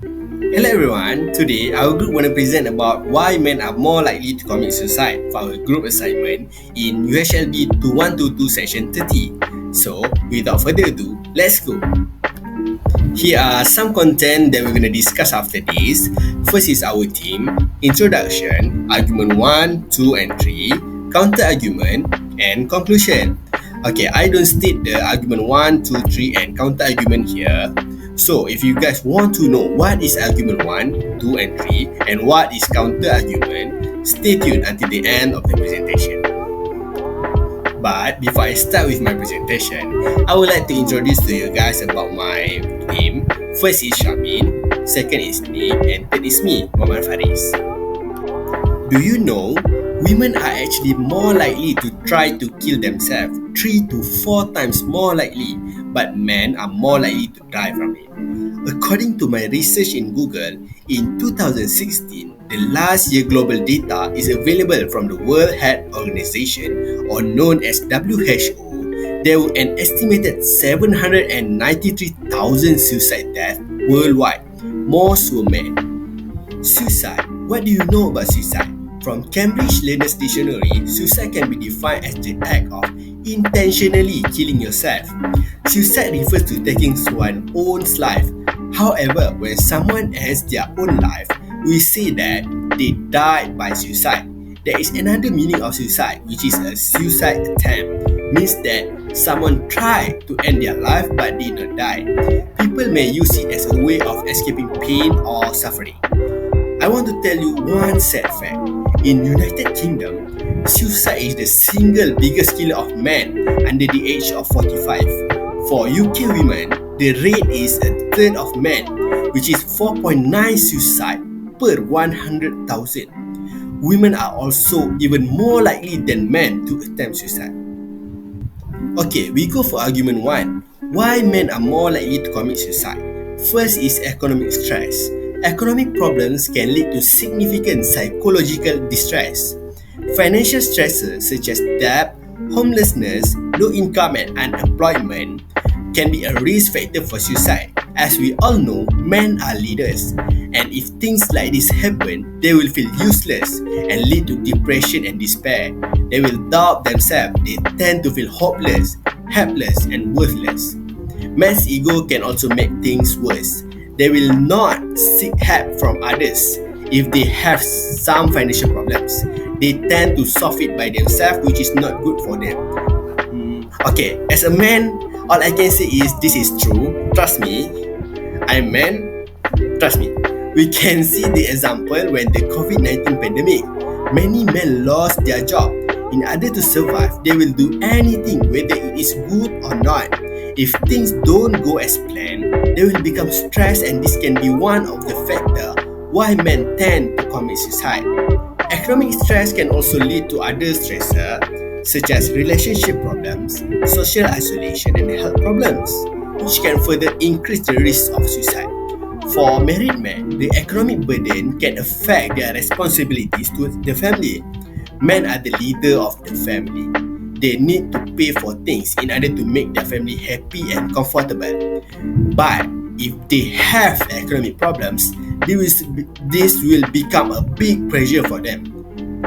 Hello everyone, today our group want to present about why men are more likely to commit suicide for our group assignment in UHLB2122 session 30. So, without further ado, let's go. Here are some content that we're going to discuss after this. First is our team, introduction, argument 1, 2 and 3, counter argument, and conclusion. Okay, I don't state the argument 1, 2, 3 and counter argument here. So, if you guys want to know what is argument 1, 2 and 3 and what is counter argument, stay tuned until the end of the presentation. But before I start with my presentation, I would like to introduce to you guys about my team. First is Shamin, second is Nick, and third is me, Muhammad Faris. Do you know women are actually more likely to try to kill themselves 3 to 4 times more likely, but men are more likely to die from it? According to my research in Google, in 2016, the last year global data is available from the World Health Organization, or known as WHO. There were an estimated 793,000 suicide deaths worldwide. Most were men. Suicide. What do you know about suicide? From Cambridge Learner's Dictionary, suicide can be defined as the act of intentionally killing yourself. Suicide refers to taking one's own life. However, when someone ends their own life, we say that they died by suicide. There is another meaning of suicide, which is a suicide attempt. Means that someone tried to end their life but did not die. People may use it as a way of escaping pain or suffering. I want to tell you one sad fact. In United Kingdom, suicide is the single biggest killer of men under the age of 45. For UK women, the rate is a third of men, which is 4.9 suicide per 100,000. Women are also even more likely than men to attempt suicide. Okay, we go for argument 1. Why men are more likely to commit suicide? First is economic stress. Economic problems can lead to significant psychological distress. Financial stresses such as debt, homelessness, low income and unemployment can be a risk factor for suicide. As we all know, men are leaders, and if things like this happen, they will feel useless and lead to depression and despair. They will doubt themselves, they tend to feel hopeless, helpless and worthless. Men's ego can also make things worse. They will not seek help from others. If they have some financial problems, they tend to solve it by themselves, which is not good for them. Okay, as a man, all I can say is this is true. Trust me, I'm man. Trust me. We can see the example when the COVID-19 pandemic. Many men lost their job. In order to survive, they will do anything whether it is good or not. If things don't go as planned, they will become stressed, and this can be one of the factors why men tend to commit suicide. Economic stress can also lead to other stressors such as relationship problems, social isolation and health problems, which can further increase the risk of suicide. For married men, the economic burden can affect their responsibilities to the family. Men are the leader of the family. They need to pay for things in order to make their family happy and comfortable. But if they have economic problems, this will become a big pressure for them.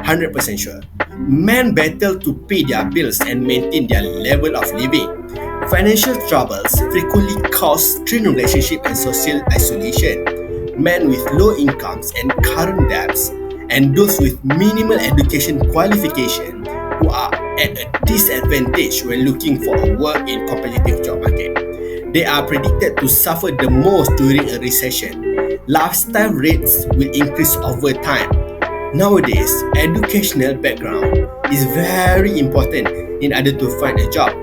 100% sure. Men battle to pay their bills and maintain their level of living. Financial troubles frequently cause strained relationships and social isolation. Men with low incomes and current debts, and those with minimal education qualification who are at a disadvantage when looking for a work in competitive job market. They are predicted to suffer the most during a recession. Lifestyle rates will increase over time. Nowadays, educational background is very important in order to find a job.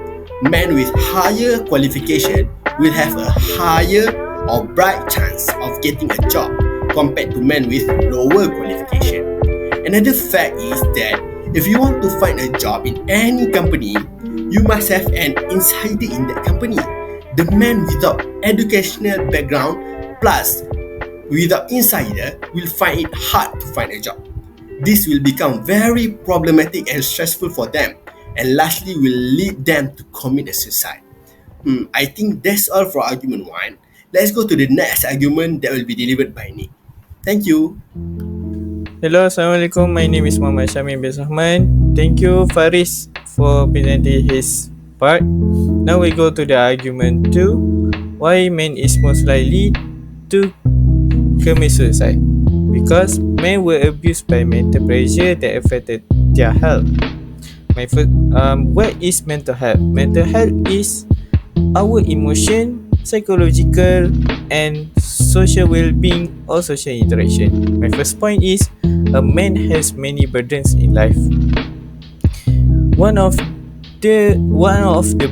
Men with higher qualification will have a higher or bright chance of getting a job compared to men with lower qualification. Another fact is that if you want to find a job in any company, you must have an insider in that company. The man without educational background plus without insider will find it hard to find a job. This will become very problematic and stressful for them, and lastly will lead them to commit a suicide. I think that's all for argument 1. Let's go to the next argument that will be delivered by Nick. Thank you. Hello, Assalamualaikum. My name is Muhammad Syamil bin Rahman. Thank you, Faris, for presenting his part. Now we go to the argument 2. Why man is most likely to commit suicide? Because men were abused by mental pressure that affected their health. What is mental health? Mental health is our emotion, psychological, and social well-being or social interaction. My first point is a man has many burdens in life. One of the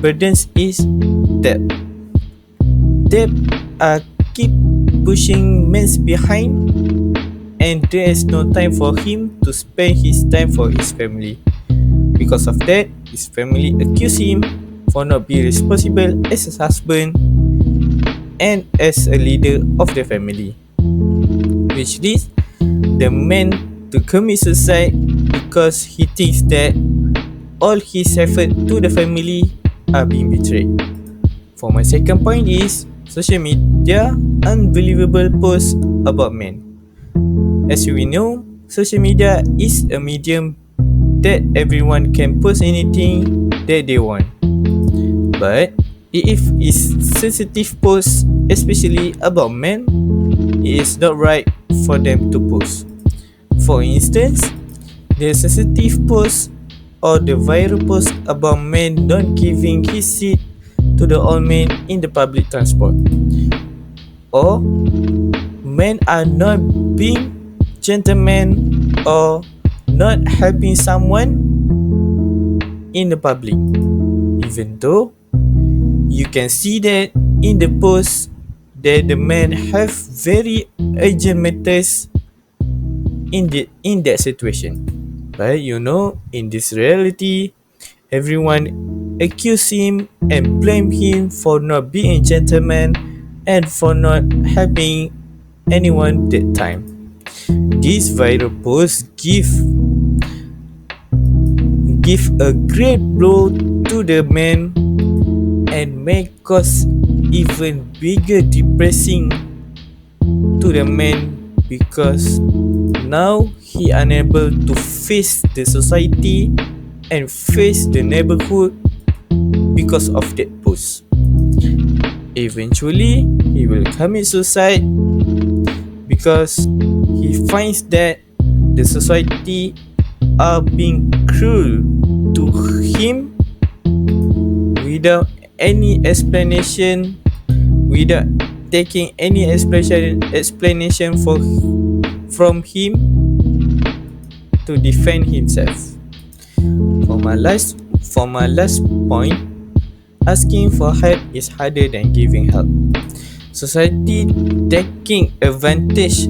burdens is debt. Debt keep pushing men behind, and there is no time for him to spend his time for his family. Because of that, his family accuse him for not being responsible as a husband and as a leader of the family, which leads the man to commit suicide because he thinks that all his effort to the family are being betrayed. For my second point is social media unbelievable posts about men. As we know, social media is a medium that everyone can post anything that they want. But if it's sensitive posts, especially about men, it is not right for them to post. For instance, the sensitive post or the viral post about men not giving his seat to the old man in the public transport, or men are not being gentlemen or not helping someone in the public, even though you can see that in the post that the men have very urgent matters in that situation. But in this reality, everyone accuse him and blame him for not being a gentleman and for not helping anyone that time. This viral post give a great blow to the man and may cause even bigger depressing to the man, because now he unable to face the society and face the neighborhood because of that post. Eventually, he will commit suicide because he finds that the society are being cruel to him without any explanation, without taking any explanation from him to defend himself. For my last point, asking for help is harder than giving help. Society taking advantage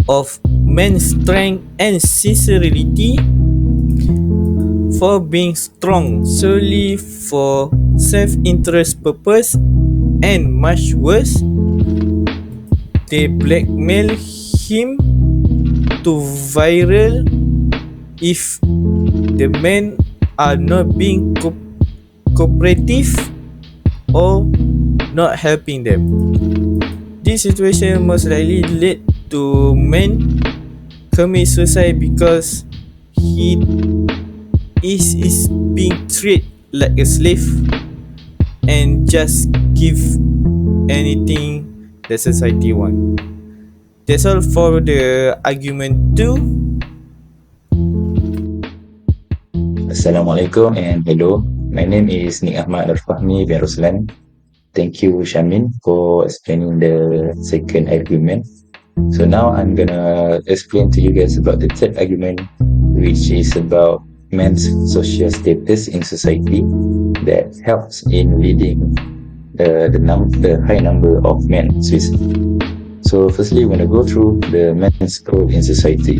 of men's strength and sincerity for being strong solely for self-interest purpose, and much worse, they blackmail him to viral if the men are not being cooperative or not helping them. This situation most likely led to men commit suicide because he is being treated like a slave and just give anything the society want. That's all for the argument 2. Assalamualaikum and hello. My name is Nik Ahmad Al-Fahmi bin Ruslan. Thank you, Shamin, for explaining the second argument. So now I'm gonna explain to you guys about the third argument, which is about men's social status in society that helps in leading the high number of men suicide. So firstly, we're gonna go through the men's role in society.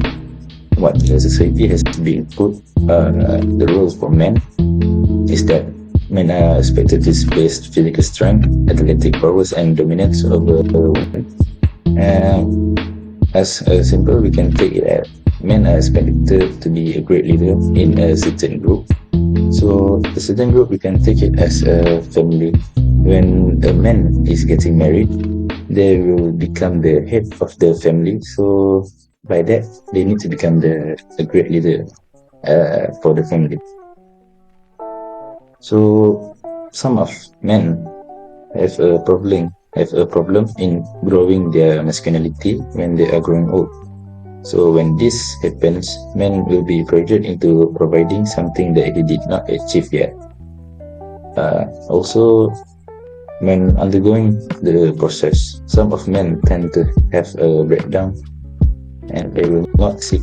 What the society has been put the roles for men is that men are expected to display physical strength, athletic powers, and dominance over women. As simple, we can take it as men are expected to be a great leader in a certain group. So the certain group, we can take it as a family. When a man is getting married, they will become the head of the family. So by that, they need to become the great leader for the family. So some of men have a problem in growing their masculinity when they are growing old. So when this happens, men will be pressured into providing something that he did not achieve yet. Also, when undergoing the process, some of men tend to have a breakdown and they will not seek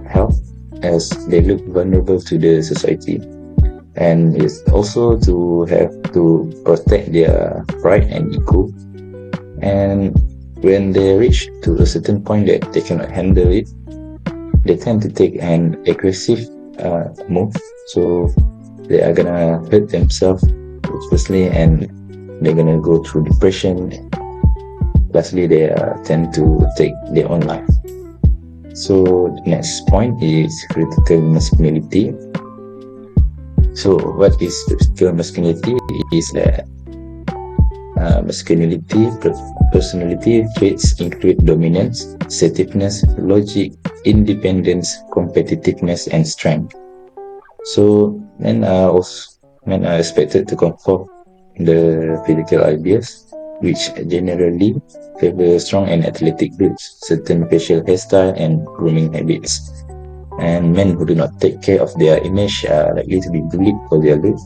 help as they look vulnerable to the society. And it's also to have to protect their pride and ego. And when they reach to a certain point that they cannot handle it, they tend to take an aggressive move. So they are gonna hurt themselves firstly, and they're gonna go through depression. Lastly, they tend to take their own life. So the next point is critical masculinity. So what is critical masculinity? Is that masculinity personality traits include dominance, assertiveness, logic, independence, competitiveness, and strength. So men are expected to conform the physical ideas, which generally favor strong and athletic builds, certain facial hairstyle, and grooming habits. And men who do not take care of their image are likely to be bullied for their looks.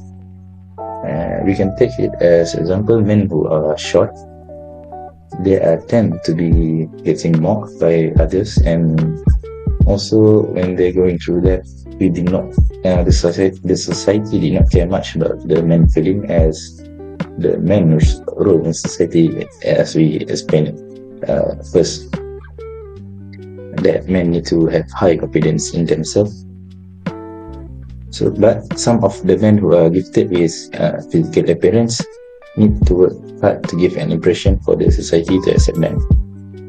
We can take it as example, men who are short, they tend to be getting mocked by others, and also when they're going through that, we did not the society did not care much about the men feeling as the men's role in society, as we explained first, that men need to have high confidence in themselves. So, but some of the men who are gifted with physical appearance need to work hard to give an impression for the society to accept them.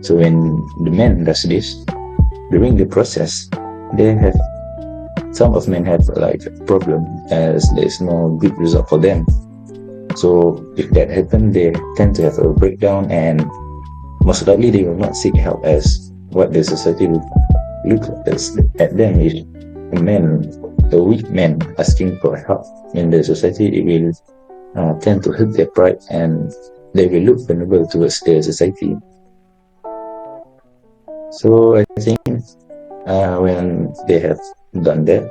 So when the man does this, during the process, they have some of men have like a problem as there is no good result for them. So if that happens, they tend to have a breakdown, and most likely they will not seek help as what the society will look at them. If a weak man asking for help in the society, it will tend to hurt their pride, and they will look vulnerable towards the society. So I think when they have done that,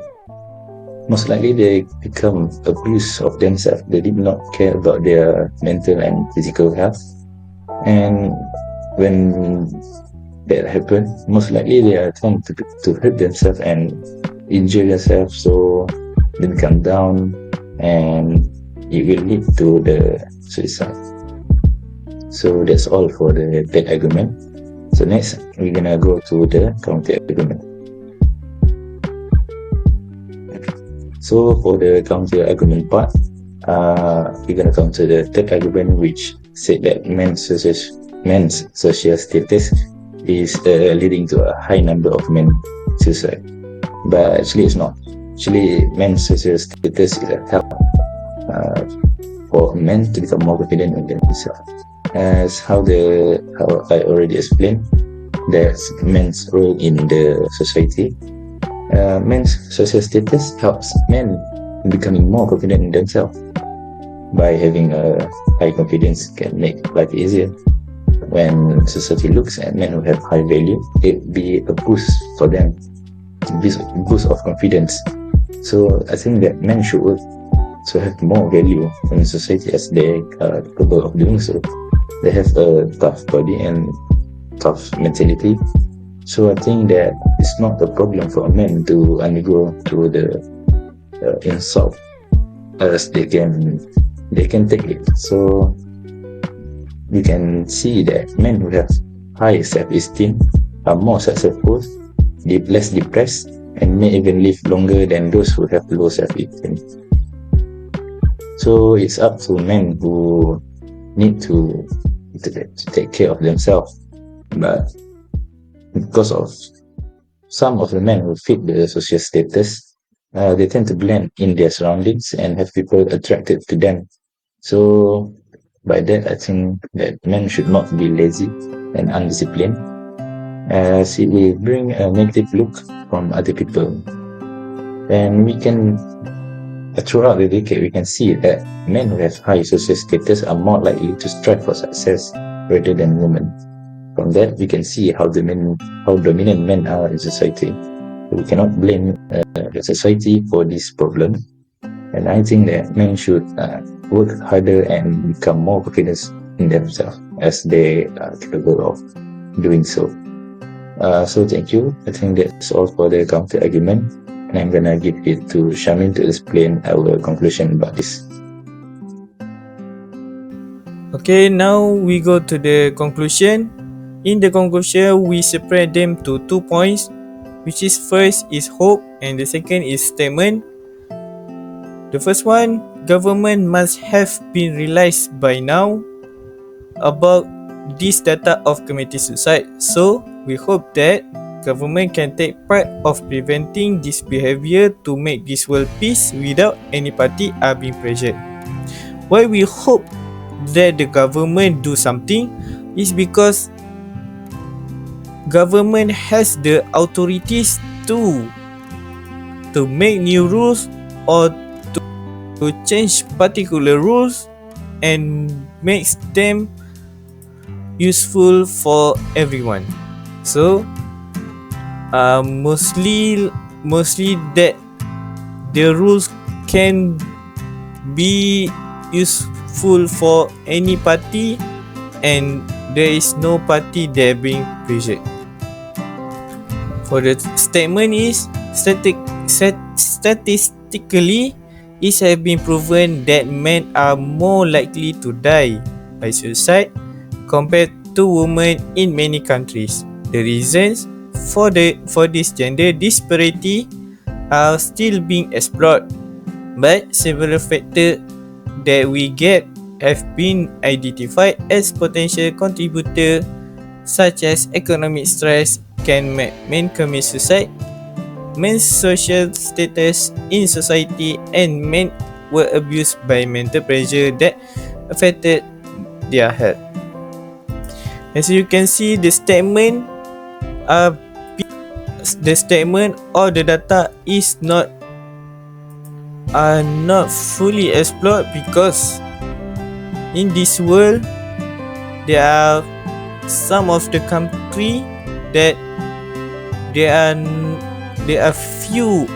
most likely they become abuse of themselves. They did not care about their mental and physical health. And when that happens, most likely they are trying to hurt themselves and injure themselves. So they become down, and it will lead to the suicide. So that's all for the third argument. So next, we're gonna go to the counter argument. So for the counter argument part, we're gonna counter the third argument, which said that men's social status is leading to a high number of men suicide. But actually, it's not. Actually, men's social status is a help for men to become more confident in themselves. As how I already explained, there's men's role in the society. Men's social status helps men becoming more confident in themselves. By having a high confidence can make life easier. When society looks at men who have high value, it be a boost for them, boost of confidence. So I think that men should work to have more value in society as they are capable of doing so. They have a tough body and tough mentality. So I think that it's not a problem for men to undergo through the insult, as they can take it. So you can see that men who have high self-esteem are more successful, less depressed, and may even live longer than those who have low self-esteem. So it's up to men who need to take care of themselves. But because of some of the men who fit the social status, they tend to blend in their surroundings and have people attracted to them. So By that, I think that men should not be lazy and undisciplined, as it will bring a negative look from other people. And we can, throughout the decade, we can see that men who have high social status are more likely to strive for success rather than women. From that, we can see how dominant men are in society. We cannot blame the society for this problem. And I think that men should work harder and become more confident in themselves as they are capable of doing so. So thank you. I think that's all for the counter argument. And I'm gonna give it to Shamin to explain our conclusion about this. Okay, now we go to the conclusion. In the conclusion, we separate them to 2 points, which is first is hope and the second is statement. The first one, government must have been realized by now about this data of committed suicide. So we hope that government can take part of preventing this behavior to make this world peace without any party are being pressured. Why we hope that the government do something is because government has the authorities to make new rules or to change particular rules and makes them useful for everyone. So mostly that the rules can be useful for any party and there is no party that being pressured. For the statement is statistically it has been proven that men are more likely to die by suicide compared to women in many countries. The reasons for this gender disparity are still being explored, but several factors that we get have been identified as potential contributors, such as economic stress can make men commit suicide, men's social status in society, and men were abused by mental pressure that affected their health. As you can see, the statement or the data is not fully explored because in this world there are some of the country that there are few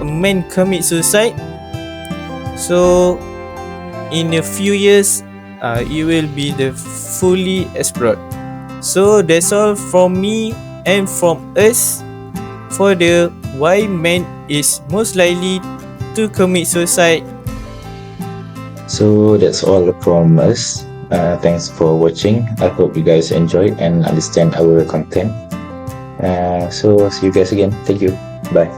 men commit suicide. So in a few years it will be the fully explored. So that's all from me and from us for the why men is most likely to commit suicide. So that's all from us. Thanks for watching. I hope you guys enjoy and understand our content. So see you guys again. Thank you. Bye.